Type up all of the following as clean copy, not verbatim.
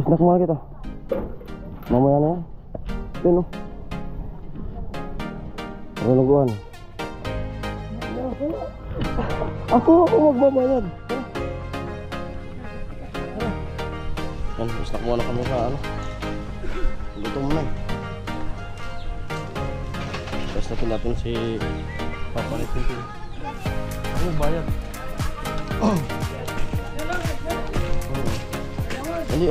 Snack muna kita. Mamaya na yan. Yun o. Renuguan. Ako magbabayad. Yan, snack muna kami sa ano. Gutom na. Testin natin si Papa Nitin. Ano bayad? Hindi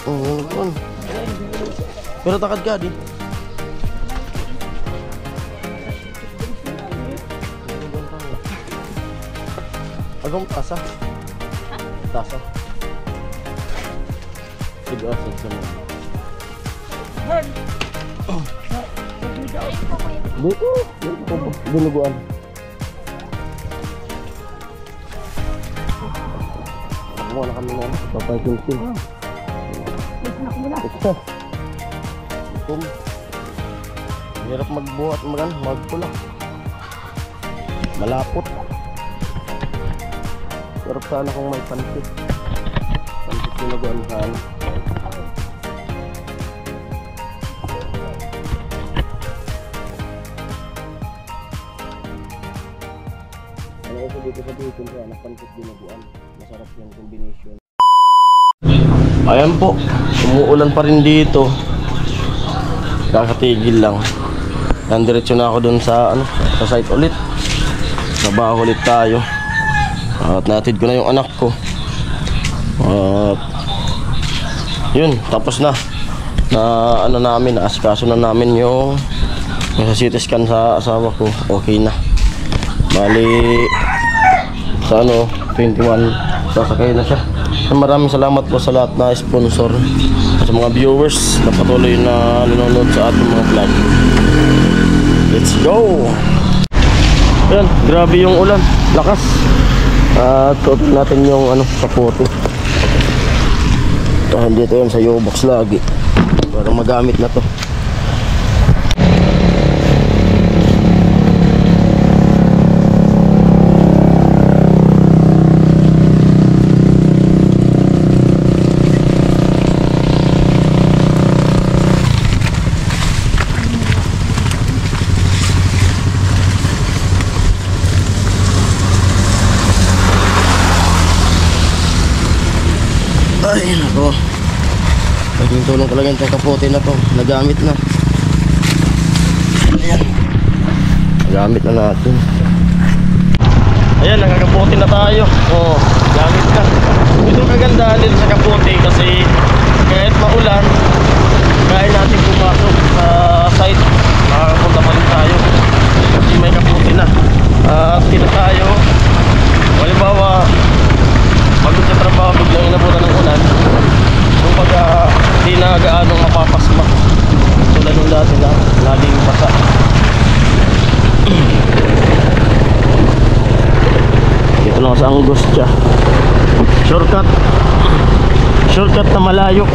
renuguan. Pero takad ka di. Agong tasa. Tasa. Sige, asal sa mga. Dito. Dinuguan. Ako na kami naman. Papay-kinsin. Ito. Hirap magbuhat, magpulak. Malapot. Sarap sana kung may pansit. Pansit dinuguan sana. Ano kasi dito sa dito sana, pansit dinuguan. Masarap yung combination. Ayan po, umuulan pa rin dito. Kakatigil lang. Nandiretso na ako dun sa sa site ulit. Trabaho ulit tayo. At natid ko na yung anak ko. At yun, tapos na. Naasikaso na namin yung sa CT scan sa asawa ko. Okay na. Bali sa 21 sasakay na siya. Maraming salamat po sa lahat na sponsor, sa mga viewers na patuloy na nanonood sa ating mga vlog. Let's go! Ayan, grabe yung ulan, lakas. At tutuloy natin yung kapote. Dahil dito yan sa U-box lagi para magamit na to. Ay nako, naging tulong talaga yung kapote na to. Nagamit na. Ayan, nagamit na natin. Ayan, nakakapote na tayo. Gamit na. Ito kagandahan dito sa kapote kasi kahit maulan, kaya natin pumasok sa site. Makakapunta pa rin tayo kasi may kapote na. At kita tayo, halimbawa pagod sa trabaho, biglang inabutan ng ulan. Kung pagka di na gaanong mapapasma tulad ng dati na laging basa. Dito lang sa Angostia. Shortcut na malayo.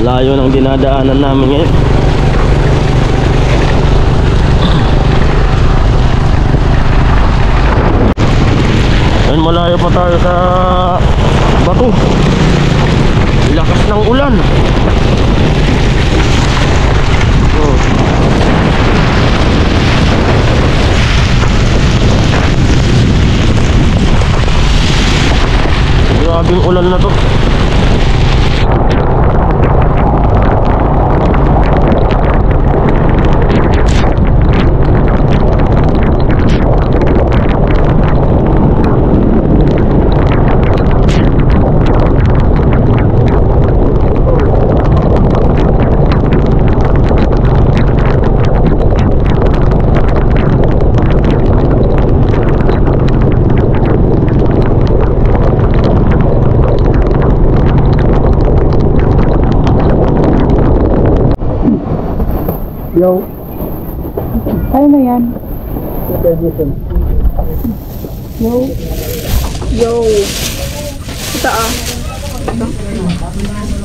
Layo ng dinadaanan namin ngayon. Malayo pa tayo sa bato. Lakas ng ulan. Grabing ulan na to. Yo. Ano na yan? Yo. Yo. Ito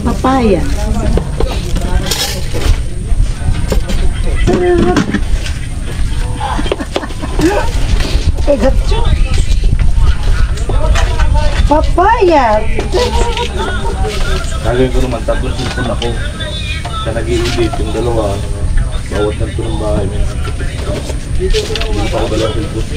papaya. Sarap. Papaya. Gagawin ko naman, tatlong cellphone ako. Sa nag-i-edit, yung dalawa, bawat kanto ng bahay, may hindi pa ako dalawang cellphone.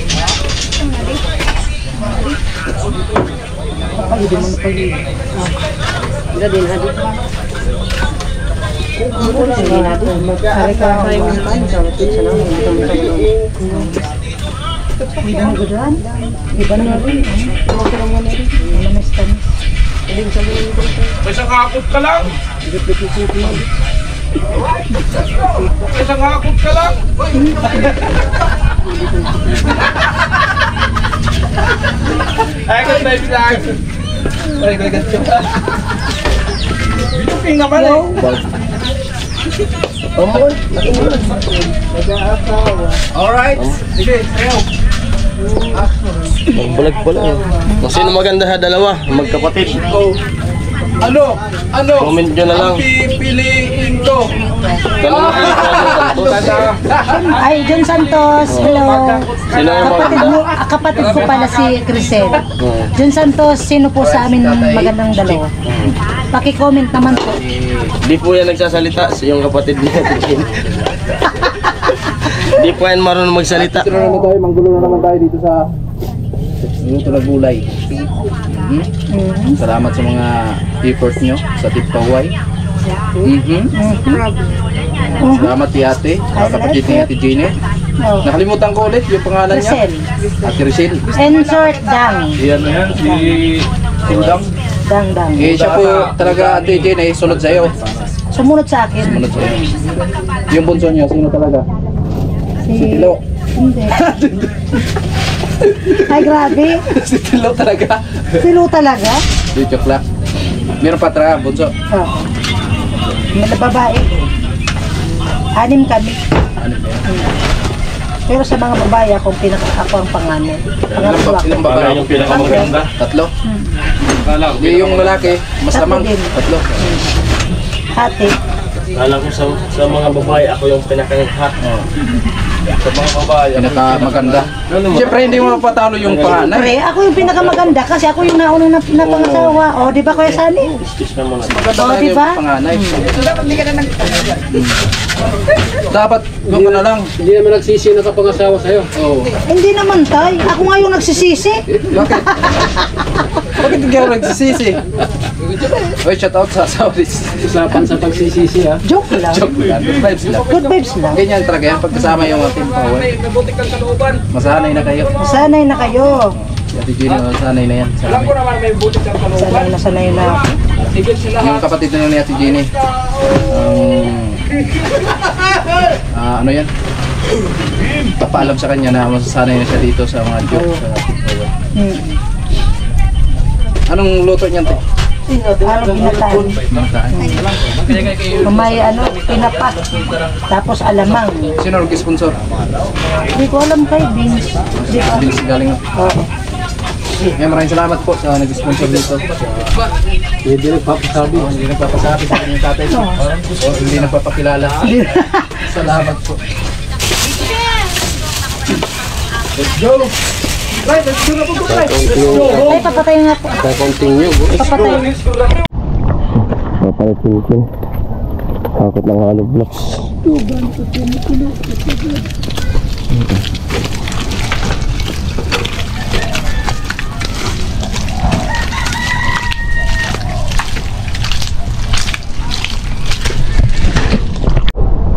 May sangakot ka lang! May sangakot ka lang! Ay, good night lang! Ay, good night ka. Binuking naman eh! Alright! Sige, sayo! Magbulag pala eh. Kung sino maganda sa dalawa, magkapatid. Ano? Ano? Comment nyo na lang. Ang pipiliin ko! Dalawa kayo. Ay, John Santos. Hello. Sino yung maganda? Kapatid ko pala si Crisel. John Santos, sino po sa amin magandang dalawa? Paki-comment naman po. Di po yan nagsasalita, yung kapatid niya. Di po yan marunong magsalita. Ito na naman tayo, manggulo na naman tayo dito sa luto na gulay. Salamat sa mga effort nyo sa Tip Paway. Salamat ti ate, kapatid ni Ate Gine. Oh. Nakalimutan ko ulit yung pangalan niya. Crisel. Ate Rachel. Insert dang. Yan na yan, si Sindang. Dang. Eh siya po talaga Ate Gine, sunod sa'yo. Sumunod sa akin. Sunod sa'yo. Yung bunso niya, sino talaga? Si Tilo. Hindi. Ay, grabe. Si Tilo talaga. Silo talaga. Si Chokla. Meron pa talaga, bunso. Oh. Mga babae. 6 kami. Ano ba yan? Pero sa mga babae, ako ang panganay. Pangatlo ako. Ilang babae? Yung pinakamaganda. Tatlo? Yung lalaki, mas Tatlo lamang. din. Tatlo. Ate. Alam ko sa mga babae, ako yung pinakanghat. Sa mga babae, pinakamaganda. Siyempre, hindi mo mapatalo yung panganay. Pre, ako yung pinakamaganda kasi ako yung naunang napangasawa. O, di ba Kuya Sani? Excuse na muna. Maganda Oh, talaga diba? yung panganay. Dapat, doon ka na lang. Hindi naman nagsisi na kapangasawa sa'yo. Oo. Hindi naman tay. Ako nga yung nagsisisi. Bakit? Bakit hindi ako nagsisisi? Oy, shout out sa Sauris. Usapan sa pagsisisi ha. Joke lang. Joke lang. Good vibes lang. Good vibes lang. Ganyan talaga yan. Pagkasama yung ating power. Masanay na kayo. Sanay na kayo. Si Ate Gino, sanay na yan. Sa amin. Sanay na. Yung kapatid na ni Ate Gini. Ano yan? Papaalam sa kanya na masasanay na siya dito sa mga joke sa ating power. Anong luto niyan, te? Ano ginataan? May pinapa. Tapos alamang. Sino nag-sponsor? Hindi ko alam kay Vince. Di ba? Bilis galing. Oo. Maraming salamat po sa nag-sponsor dito. Hindi nagpapasabi. Hindi nagpapasabi sa kanyang tatay. O hindi nagpapakilala. Salamat po. Let's go! Right, let's go na po. Ay, papatay nga po. Continue. Papatay. Papalitin. Hakot ng hollow blocks.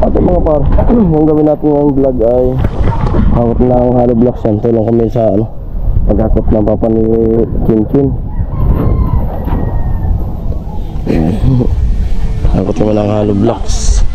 Ate mga par, yung gawin natin ng vlog ay hakot ng hollow blocks yan. Tulong kami sa paghakot ng papa ni Chin Chin. Hakot naman ng hollow blocks.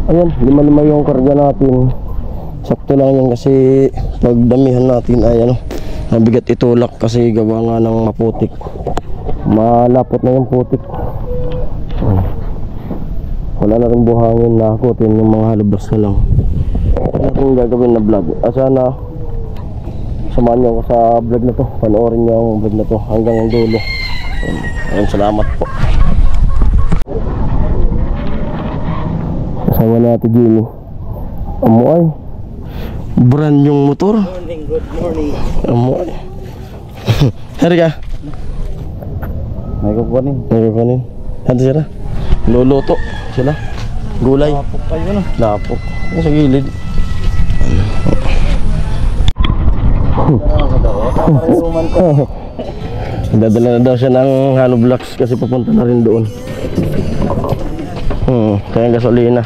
Ayan, 5 yung karga natin. Sakto lang yan kasi pag damihan natin ay ano, mabigat itulak kasi gawa nga ng maputik. Malapot na yung putik. Wala na rin buhangin, nakakutin yung mga hollow blocks na lang. Ano natin gagawin na vlog? Sana samahan nyo ako sa vlog na to. Panoorin nyo ang vlog na to hanggang ang dulo. Ayun, salamat po. Kasama natin Jimmy. Amoy brand yung motor. Good morning. Amoy. Hari ka. May kukunin. Nagkukunin. Hadi sila. Luluto sila. Gulay. Kapok kayo na. Lapok. Yung sa gilid. Dadala na daw siya ng hollow blocks kasi papunta na rin doon. Kaya gasolina.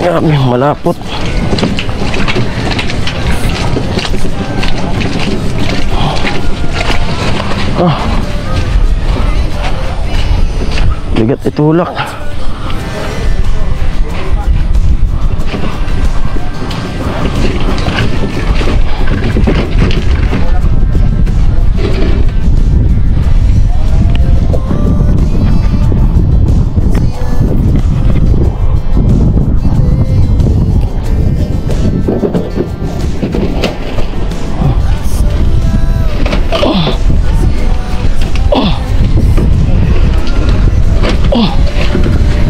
Grabe, malapot. Bigat itulak.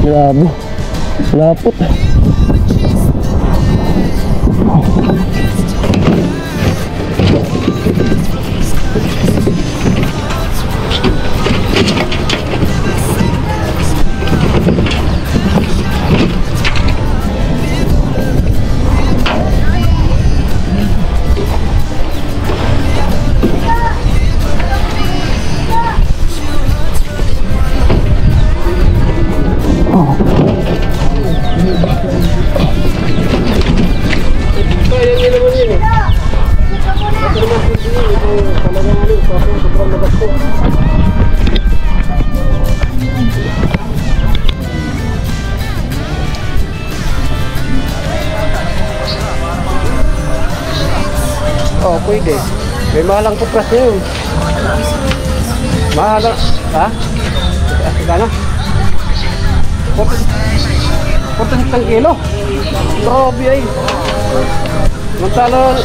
Grabe, lapot. Oh, pwede. May mahalang kupras na yun. Mahalang, ha? Gana? 40 kilo. Grabe ay. Magkano,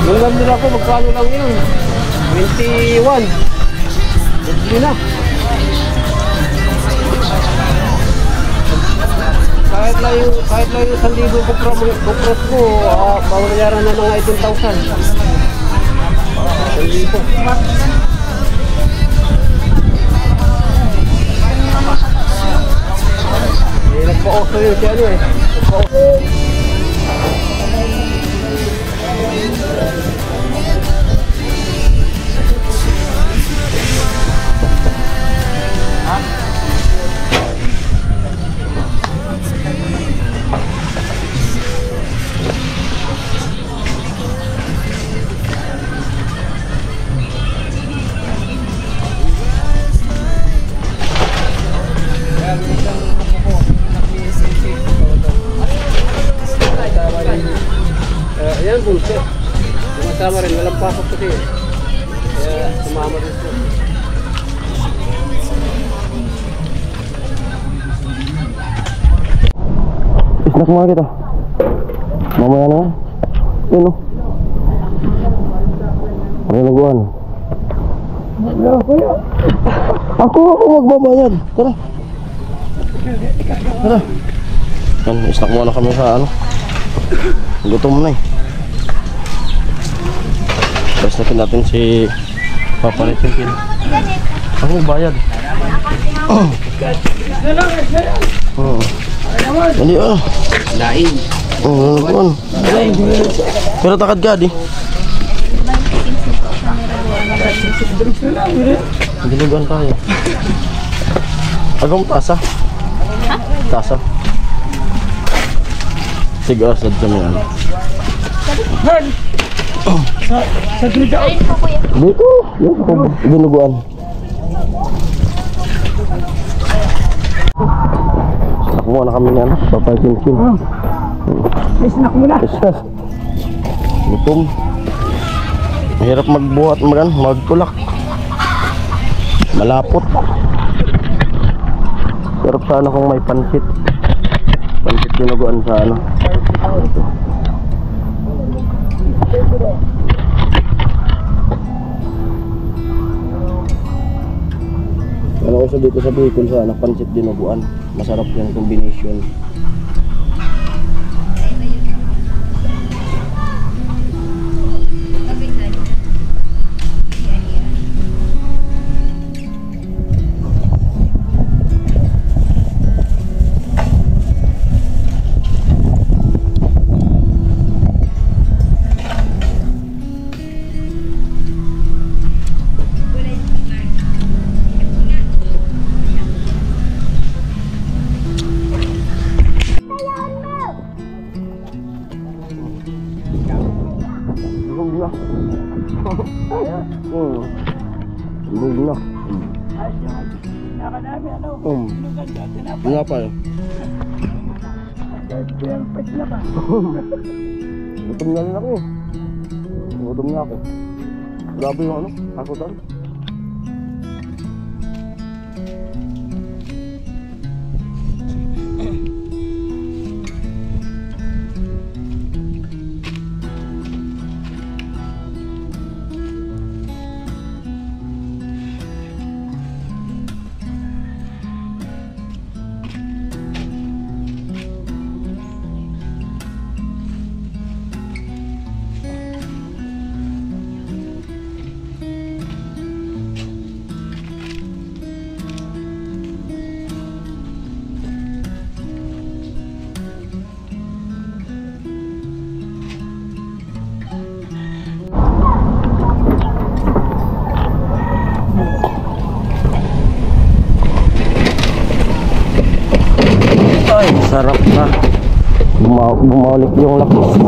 nung nandun ako, magkano lang yun? 21. Hindi na. Kahit lang yung 1,000 kupras ko, bawayaran na mga 18,000. 1,000. Nagpa-auto yun si ano eh. Yan bullshit. Sumasama rin, walang pasok kasi. Kaya sumama rin po. Snack mga kita. Mamaya na yan. Yun o. Ano naguan? Ako magbabayad. Tara. Tara. Yan, snack muna kami sa ano. Gutom na eh. Basta natin si Papa Nitin. Ako magbayad. Hindi ah. Lain. Ano? Pero takad ka di. Dinuguan tayo. Agong tasa. Tasa. Sige, asad kami yan. Sa grida. Dito. Yan ako. Dinuguan. Snack muna kami niyan. Papay-chin-chin. Snack mo na. Gutom. Mahirap magbuhat, magtulak. Malapot. Sarap sana kung may pansit. Pansit dinuguan sana. Ano ko sa dito sa Bicol sana, pansit dinuguan. Masarap yung combination. Bug na. Nga pa eh. Gutom na rin ako eh. Gutom na ako. Grabe yung ano, kakutan. Ay, sarap na. Bumalik yung lakas.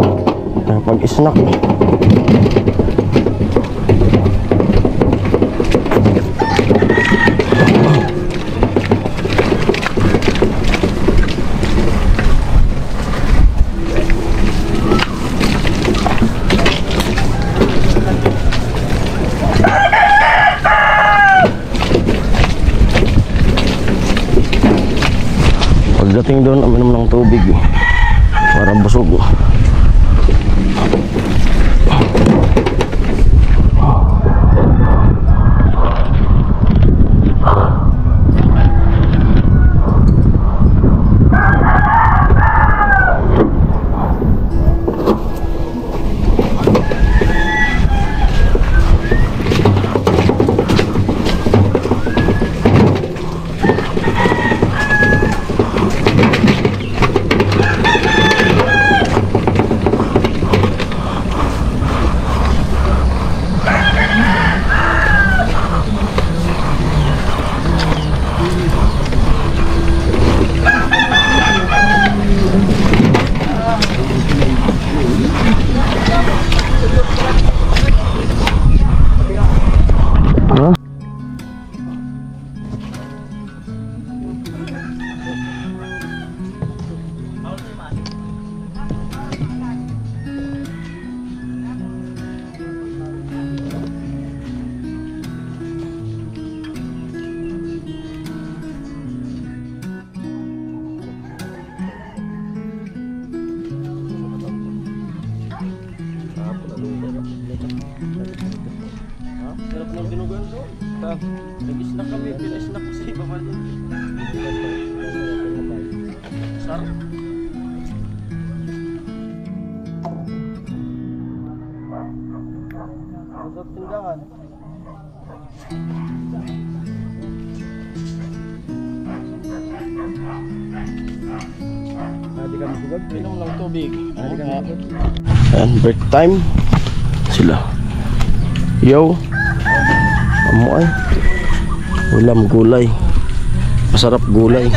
Pag-snack. Pagdating doon, uminom ng tubig eh. Para busog. Sarap ng dinuguan doon. Nag-snack kami, pina-snack sa iba pa doon. Sarap. Masarap tindahan. Inom ng tubig. Ayan, break time. Sila. Yo. Amo ay. Ulam gulay. Masarap gulay.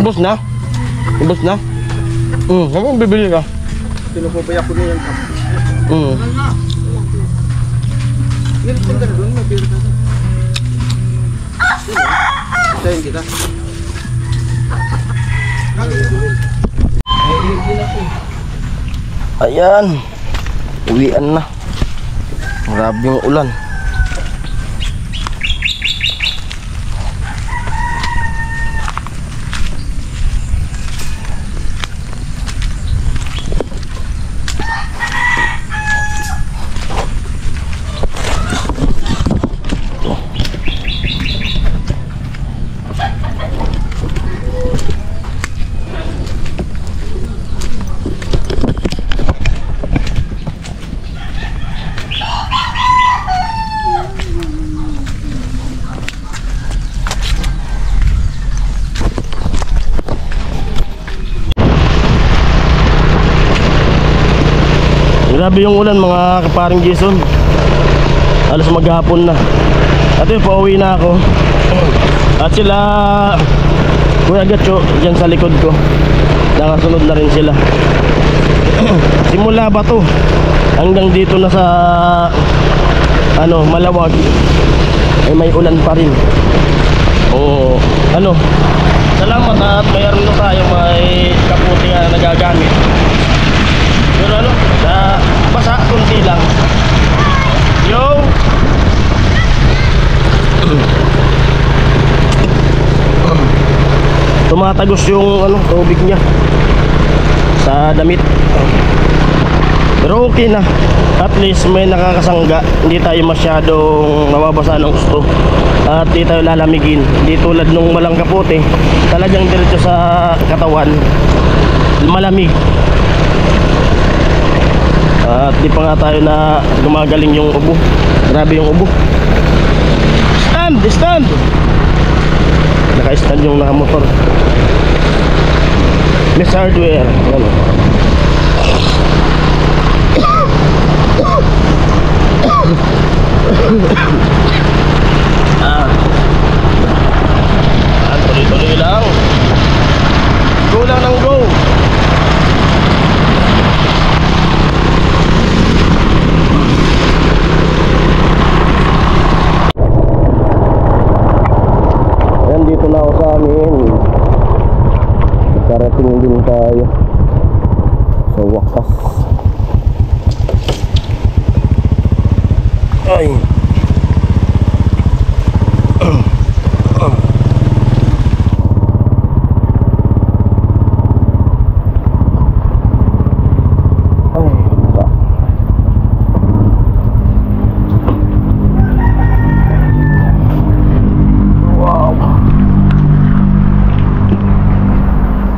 Ubus na? Ubus na? Ano bibili ka? Pinupabayak ko na yan. Yan, punta na doon. Mabili ka na. Tayin kita. Ayan. Uwian na. Grabe yung ulan. Grabe yung ulan mga kaparing Jason. Alas maghapon na. At yun, pauwi na ako. At sila Kuya Gatcho dyan sa likod ko. Nakasunod na rin sila. Simula ba to hanggang dito na sa Malawag ay may ulan pa rin. Salamat at mayroon na tayo may kaputi na nagagamit. Pero basa, kunti lang. Yo! Tumatagos yung tubig niya sa damit. Pero okay na. At least may nakakasangga. Hindi tayo masyadong mababasa ng gusto. At di tayo lalamigin. Hindi tulad nung malang kapote, talagang diretso sa katawan malamig. At di pa nga tayo na gumagaling yung ubo. Grabe yung ubo. Stand! Stand! Naka-stand yung nakamotor. Miss Hardware. Tuloy-tuloy lang. Go lang ng go. Dito na ako sa amin. Karating din tayo sa wakas. Ay.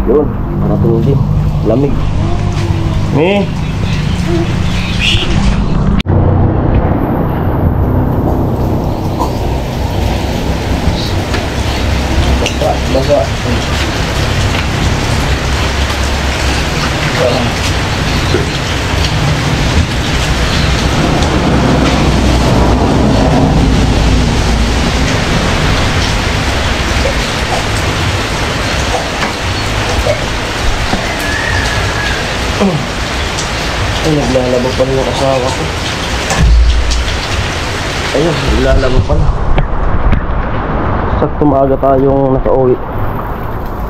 Yun, parating din. Lamig. Basa. Ay, naglalaba pa rin yung asawa ko. Ayun, naglalaba pa rin. Sakto maaga tayong nakauwi.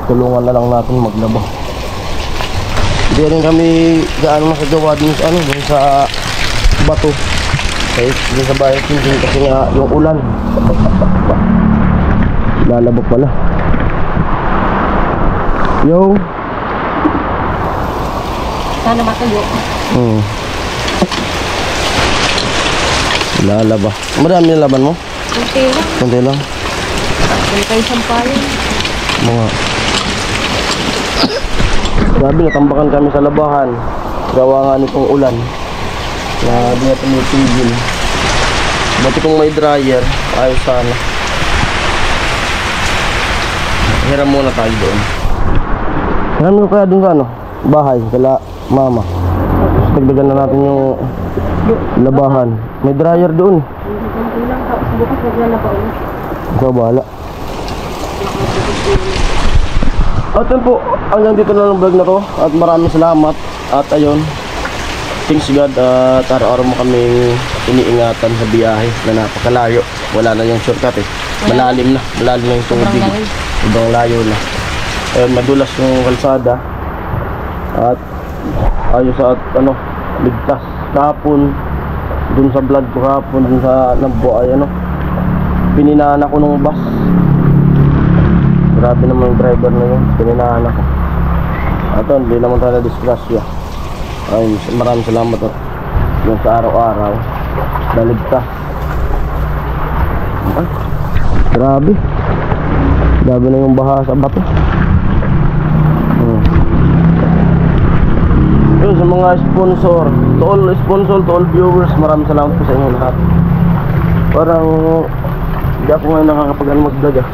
Tulungan na lang natin maglaba. Hindi rin kami gaano masagawa din sa dun sa bato. Okay, dun sa bayan din kasi nga yung ulan. Lalaba pala. Yo. Sana matuyo. Lalaba. Marami yung laban mo? Kunti lang. Kunti lang. Kunti kayo sampayan. Mga. Grabe, natambakan kami sa labahan. Gawa nga nitong ulan. Na di na tumitigil. Buti kung may dryer, ayos sana. Hiram muna tayo doon. Hiram ko kaya doon sa ano? Bahay, kala mama. Tagdagan na natin yung labahan. May dryer doon. Kunti lang. Tapos bukas wag na ulit. Ikaw bahala. At yun po, hanggang dito na ng vlog na to. At maraming salamat. At ayun, thanks God at araw-araw mo kami iniingatan sa biyahe na napakalayo. Wala na yung shortcut eh. Malalim na yung tubig. Sobrang layo na. Ayun, madulas yung kalsada. At ayos at ano, ligtas. Kahapon, dun sa vlog ko kahapon, dun sa Nambo ay ano, pininahan ako ng bus. Grabe naman yung driver na yun, pininahan ako. At hindi naman tayo na-disgrasya. Ay, maraming salamat at yung sa araw-araw naligtas. Ay, grabe na yung baha sa bato. Yun, sa mga sponsor, to all viewers, maraming salamat po sa inyo lahat. Parang hindi ako ngayon nakakapag-ano magdaga.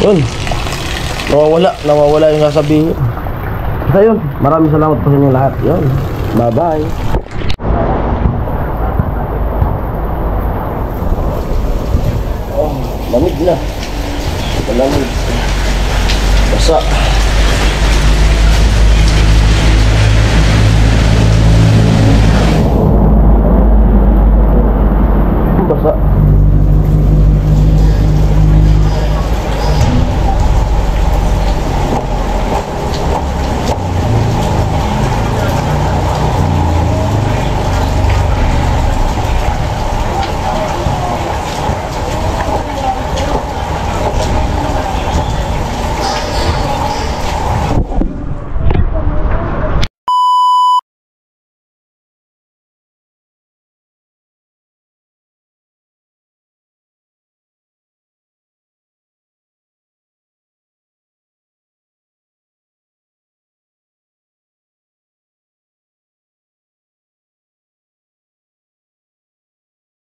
Yun, nawawala yung sasabihin. Basta yun, maraming salamat po sa inyo lahat. Yun, bye bye. Oh, lamig na. Malamig. Basa.